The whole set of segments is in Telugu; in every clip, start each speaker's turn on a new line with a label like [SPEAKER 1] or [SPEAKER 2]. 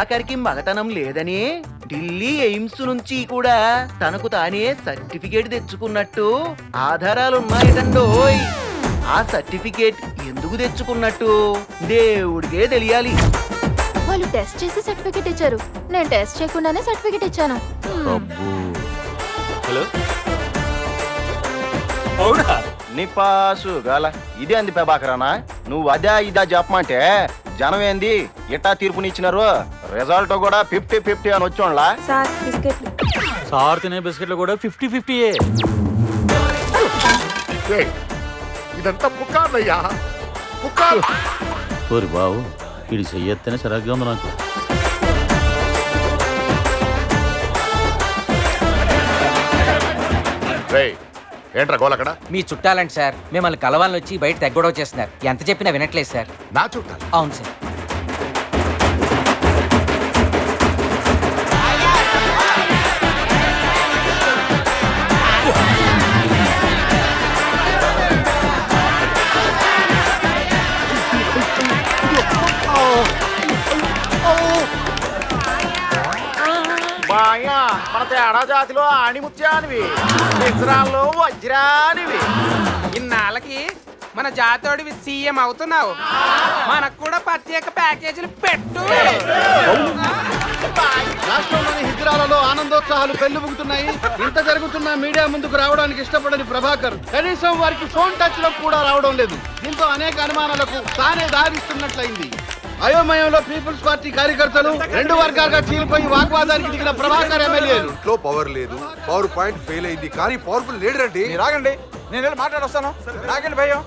[SPEAKER 1] ప్రభాకర్కి మగతనం లేదని ఢిల్లీ ఎయిమ్స్ నుంచి కూడా తనకు తానే సర్టిఫికేట్ తెచ్చుకున్నట్టు ఆధారాలున్నాయటండోయ్. ఆ సర్టిఫికేట్ ఎందుకు తెచ్చుకున్నట్టు దేవుడికే తెలియాలి.
[SPEAKER 2] వాళ్ళు టెస్ట్ చేసి సర్టిఫికెట్ ఇచ్చారు, నేను టెస్ట్ చేయకుండానే సర్టిఫికెట్ ఇచ్చాను.
[SPEAKER 3] హలో అవునా?
[SPEAKER 4] నీ పాసు గాల ఇదే అంది ప్రభాకరనా? నువ్వు అదే ఇదా చెప్పమంటే జనం ఏంది ఇట్టా తీర్పునిచ్చినారు. రిజల్ట్ కూడా 50-50 అని వచ్చోండ్లా.
[SPEAKER 2] సార్ బిస్కెట్లు.
[SPEAKER 3] సార్ తినే బిస్కెట్లు కూడా 50-50.
[SPEAKER 5] ఇదంతా పుకార్లయ్యా, పుకార్.
[SPEAKER 3] ఓరి బావు ఇది చెయ్యొత్తేనే సరిగ్గా ఉంది నాకు.
[SPEAKER 5] ఏంట్రా గోల్ అక్కడ?
[SPEAKER 6] మీ చుట్టాలండి సార్, మిమ్మల్ని కలవాలని వచ్చి బయట తెగ్గొడవ చేస్తున్నారు. ఎంత చెప్పినా వినట్లేదు సార్.
[SPEAKER 5] నా చుట్టాలు?
[SPEAKER 6] అవును సార్.
[SPEAKER 4] బాయ్యా మన తేడా జాతిలో ఆణిముత్యానివి, నిజరాల్లో వజ్రానివి.
[SPEAKER 7] ఇన్నాళ్ళకి మన జాతోడివి సీఎం అవుతున్నావు, మనకు కూడా ప్రత్యేక ప్యాకేజీలు పెట్టు.
[SPEAKER 8] రాష్ట్రంలోని హిజ్రాలలో ఆనందోత్సాహాలు పెళ్లిబుకుతున్నాయి. ఇంత జరుగుతున్న మీడియా ముందుకు రావడానికి ఇష్టపడని ప్రభాకర్ కనీసం వారికి ఫోన్ టచ్ లో కూడా రావడం లేదు. దీంతో అనేక అనుమానాలకు తానే దారిస్తున్నట్లయింది. అయోమయంలో పీపుల్స్ పార్టీ కార్యకర్తలు రెండు వర్గాలుగా చీలిపోయి వాగ్వాదానికి దిగిన ప్రభాకర్ ఎమ్మెల్యేలు.
[SPEAKER 9] ఇంట్లో పవర్ లేదు, పవర్ పాయింట్ ఫెయిల్ అయింది, కానీ పవర్ఫుల్ లీడర్ అండి.
[SPEAKER 10] రాగండి, నేను వెళ్ళి మాట్లాడొస్తాను. రాగండి భయ్యం.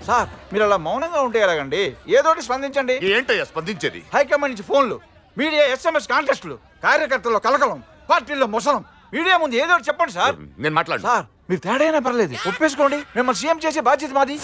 [SPEAKER 10] సార్ మీరు అలా మౌనంగా ఉంటే ఎలాగండి? ఏదోటి స్పందించండి.
[SPEAKER 5] ఏంటయ్యా స్పందించేది?
[SPEAKER 10] హైకమాండ్ నుంచి ఫోన్లు, మీడియా SMS కాంటెస్టులు, కార్యకర్తల్లో కలకలం, పార్టీల్లో ముసలం. మీడియా ముందు ఏదో ఒకటి చెప్పండి సార్.
[SPEAKER 5] నేను మాట్లాడు.
[SPEAKER 10] సార్ మీరు తేడా అయినా పర్లేదు, ఒప్పేసుకోండి. మిమ్మల్ని సీఎం చేసే బాధ్యత మాది.